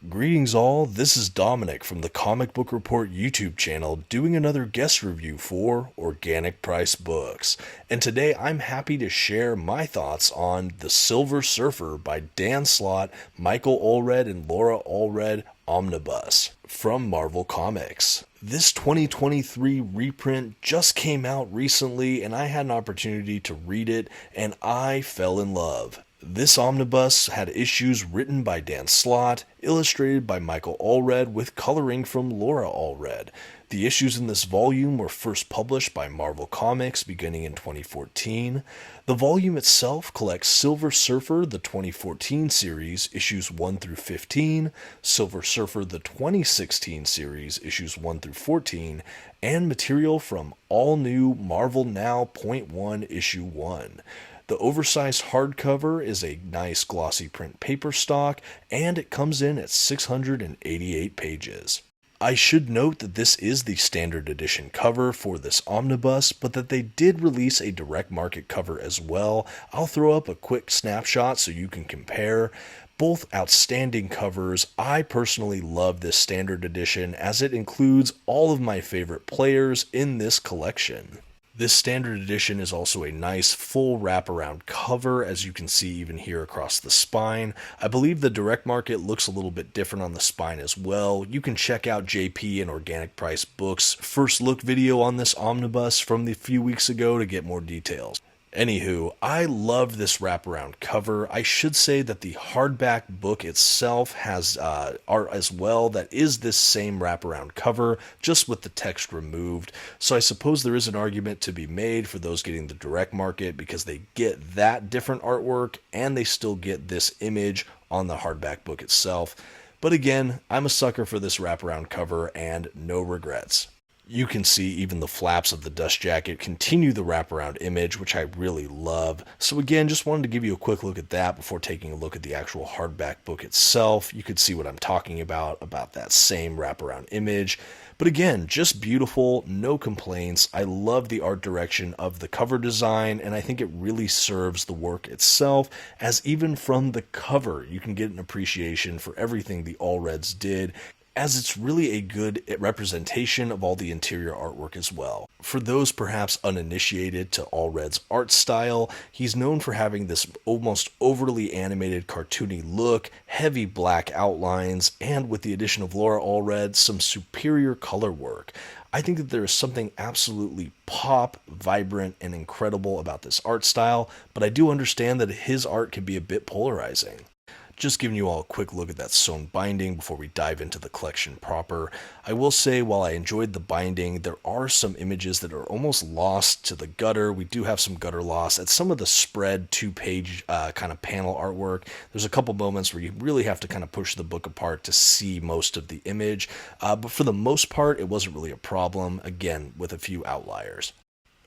Greetings all, this is Dominick from the Comic Book Report YouTube channel doing another guest review for Organic Priced Books. And today I'm happy to share my thoughts on The Silver Surfer by Dan Slott, Michael Allred, and Laura Allred Omnibus from Marvel Comics. This 2023 reprint just came out recently and I had an opportunity to read it and I fell in love. This omnibus had issues written by Dan Slott, illustrated by Michael Allred, with coloring from Laura Allred. The issues in this volume were first published by Marvel Comics beginning in 2014. The volume itself collects Silver Surfer, the 2014 series, issues 1 through 15, Silver Surfer, the 2016 series, issues 1 through 14, and material from All New Marvel Now .1 issue 1. The oversized hardcover is a nice glossy print paper stock, and it comes in at 688 pages. I should note that this is the standard edition cover for this omnibus, but that they did release a direct market cover as well. I'll throw up a quick snapshot so you can compare. Both outstanding covers. I personally love this standard edition as it includes all of my favorite players in this collection. This standard edition is also a nice full wraparound cover, as you can see even here across the spine. I believe the direct market looks a little bit different on the spine as well. You can check out JP and Organic Price Books' first look video on this omnibus from a few weeks ago to get more details. Anywho, I love this wraparound cover. I should say that the hardback book itself has art as well that is this same wraparound cover, just with the text removed. So I suppose there is an argument to be made for those getting the direct market because they get that different artwork and they still get this image on the hardback book itself. But again, I'm a sucker for this wraparound cover and no regrets. You can see even the flaps of the dust jacket continue the wraparound image, which I really love. So again, just wanted to give you a quick look at that before taking a look at the actual hardback book itself. You could see what I'm talking about that same wraparound image. But again, just beautiful, no complaints. I love the art direction of the cover design, and I think it really serves the work itself, as even from the cover, you can get an appreciation for everything the Allreds did, as it's really a good representation of all the interior artwork as well. For those perhaps uninitiated to Allred's art style, he's known for having this almost overly animated cartoony look, heavy black outlines, and with the addition of Laura Allred, some superior color work. I think that there is something absolutely pop, vibrant, and incredible about this art style, but I do understand that his art can be a bit polarizing. Just giving you all a quick look at that sewn binding before we dive into the collection proper. I will say, while I enjoyed the binding, there are some images that are almost lost to the gutter. We do have some gutter loss at some of the spread two-page kind of panel artwork. There's a couple moments where you really have to kind of push the book apart to see most of the image, but for the most part, it wasn't really a problem, again, with a few outliers.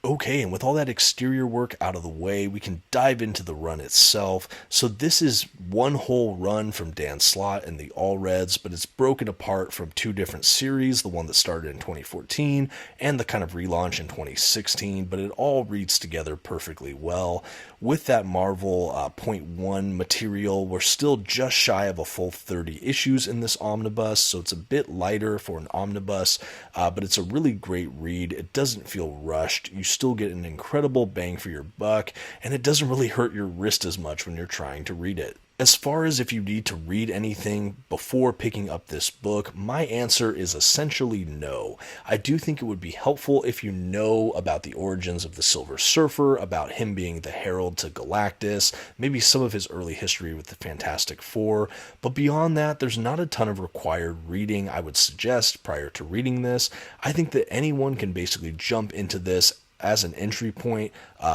Okay, and with all that exterior work out of the way, we can dive into the run itself. So this is one whole run from Dan Slott and the Allreds, but it's broken apart from two different series, the one that started in 2014 and the kind of relaunch in 2016, but it all reads together perfectly well. With that Marvel .1 material, we're still just shy of a full 30 issues in this omnibus, so it's a bit lighter for an omnibus, but it's a really great read. It doesn't feel rushed. You still get an incredible bang for your buck, and it doesn't really hurt your wrist as much when you're trying to read it. As far as if you need to read anything before picking up this book, my answer is essentially no. I do think it would be helpful if you know about the origins of the Silver Surfer, about him being the herald to Galactus, maybe some of his early history with the Fantastic Four, but beyond that, there's not a ton of required reading I would suggest prior to reading this. I think that anyone can basically jump into this as an entry point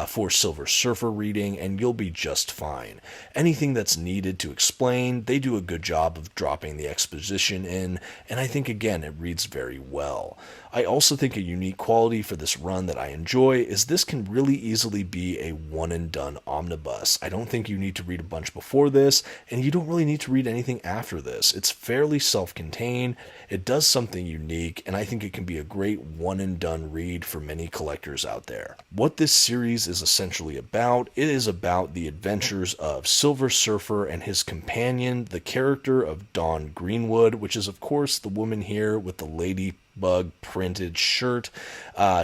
for Silver Surfer reading, and you'll be just fine. Anything that's needed to explain, they do a good job of dropping the exposition in, and I think again it reads very well. I also think a unique quality for this run that I enjoy is this can really easily be a one and done omnibus. I don't think you need to read a bunch before this, and you don't really need to read anything after this. It's fairly self-contained, it does something unique, and I think it can be a great one and done read for many collectors out there. What this series is essentially about, it is about the adventures of Silver Surfer and his companion, the character of Dawn Greenwood, which is of course the woman here with the ladybug printed shirt.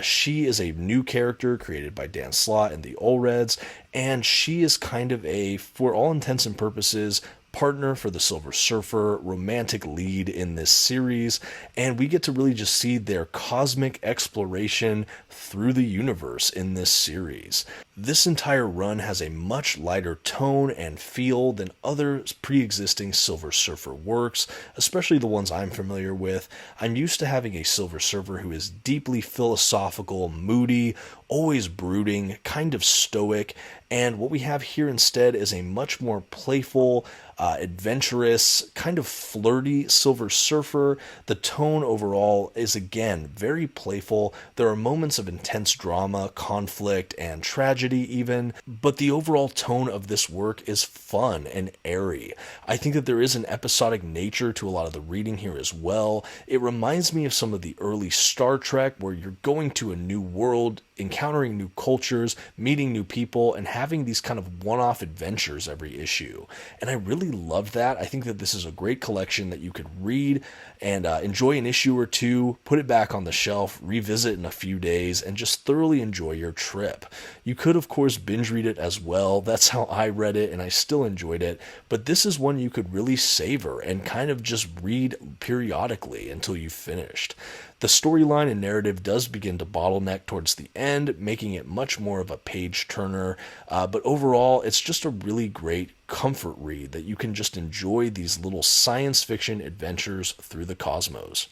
She is a new character created by Dan Slott and the Allreds, and she is kind of a, for all intents and purposes, partner for the Silver Surfer, romantic lead in this series, and we get to really just see their cosmic exploration through the universe in this series. This entire run has a much lighter tone and feel than other pre-existing Silver Surfer works, especially the ones I'm familiar with. I'm used to having a Silver Surfer who is deeply philosophical, moody, always brooding, kind of stoic, and what we have here instead is a much more playful, adventurous, kind of flirty Silver Surfer. The tone overall is again very playful. There are moments of intense drama, conflict, and tragedy even, but the overall tone of this work is fun and airy. I think that there is an episodic nature to a lot of the reading here as well. It reminds me of some of the early Star Trek where you're going to a new world, encountering new cultures, meeting new people, and having these kind of one-off adventures every issue. And I really love that. I think that this is a great collection that you could read and enjoy an issue or two, put it back on the shelf, revisit in a few days, and just thoroughly enjoy your trip. You could, of course, binge read it as well. That's how I read it, and I still enjoyed it. But this is one you could really savor and kind of just read periodically until you finished. The storyline and narrative does begin to bottleneck towards the end, making it much more of a page-turner, but overall, it's just a really great comfort read that you can just enjoy these little science fiction adventures through the cosmos.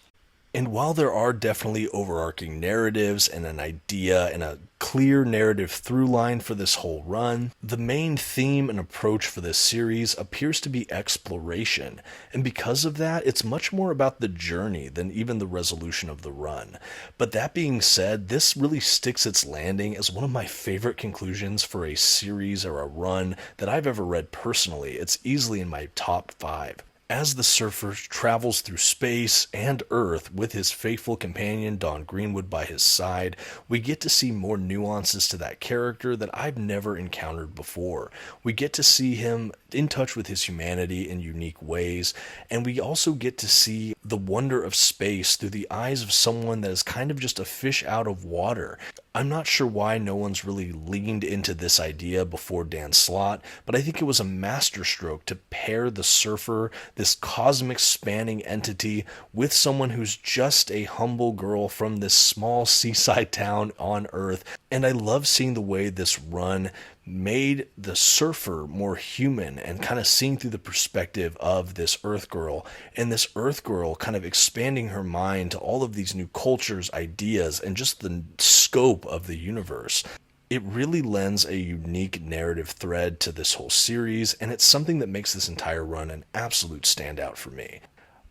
And while there are definitely overarching narratives and an idea and a clear narrative through line for this whole run, the main theme and approach for this series appears to be exploration. And because of that, it's much more about the journey than even the resolution of the run. But that being said, this really sticks its landing as one of my favorite conclusions for a series or a run that I've ever read personally. It's easily in my top 5. As the Surfer travels through space and Earth with his faithful companion Dawn Greenwood by his side, we get to see more nuances to that character that I've never encountered before. We get to see him in touch with his humanity in unique ways, and we also get to see the wonder of space through the eyes of someone that is kind of just a fish out of water. I'm not sure why no one's really leaned into this idea before Dan Slott, but I think it was a masterstroke to pair the Surfer, this cosmic spanning entity, with someone who's just a humble girl from this small seaside town on Earth. And I love seeing the way this run made the Surfer more human and kind of seeing through the perspective of this Earth girl, and this Earth girl kind of expanding her mind to all of these new cultures, ideas, and just the scope of the universe. It really lends a unique narrative thread to this whole series, and it's something that makes this entire run an absolute standout for me.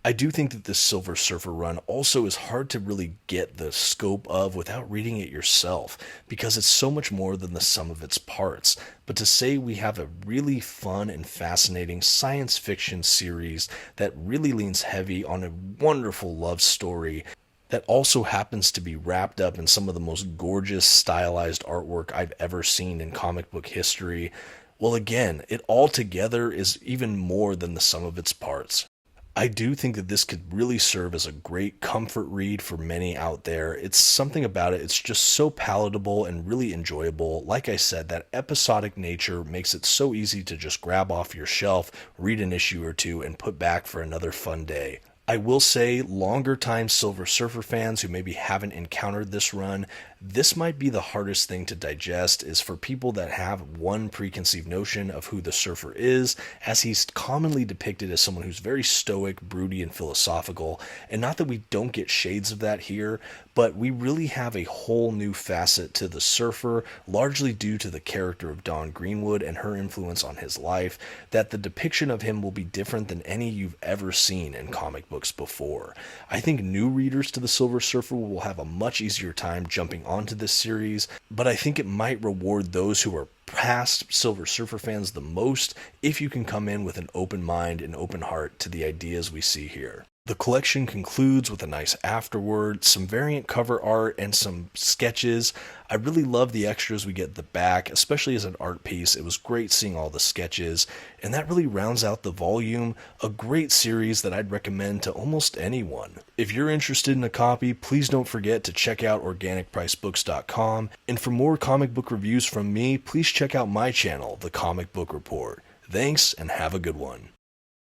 I do think that this Silver Surfer run also is hard to really get the scope of without reading it yourself, because it's so much more than the sum of its parts. But to say we have a really fun and fascinating science fiction series that really leans heavy on a wonderful love story that also happens to be wrapped up in some of the most gorgeous stylized artwork I've ever seen in comic book history, well, again, it all together is even more than the sum of its parts. I do think that this could really serve as a great comfort read for many out there. It's something about it, it's just so palatable and really enjoyable. Like I said, that episodic nature makes it so easy to just grab off your shelf, read an issue or two, and put back for another fun day. I will say, longer time Silver Surfer fans who maybe haven't encountered this run, this might be the hardest thing to digest, is for people that have one preconceived notion of who the Surfer is, as he's commonly depicted as someone who's very stoic, broody, and philosophical. And not that we don't get shades of that here, but we really have a whole new facet to the Surfer, largely due to the character of Dawn Greenwood and her influence on his life, that the depiction of him will be different than any you've ever seen in comic books before. I think new readers to the Silver Surfer will have a much easier time jumping onto this series, but I think it might reward those who are past Silver Surfer fans the most if you can come in with an open mind and open heart to the ideas we see here. The collection concludes with a nice afterword, some variant cover art, and some sketches. I really love the extras we get at the back, especially as an art piece. It was great seeing all the sketches, and that really rounds out the volume, a great series that I'd recommend to almost anyone. If you're interested in a copy, please don't forget to check out organicpricedbooks.com, and for more comic book reviews from me, please check out my channel, The Comic Book Report. Thanks, and have a good one.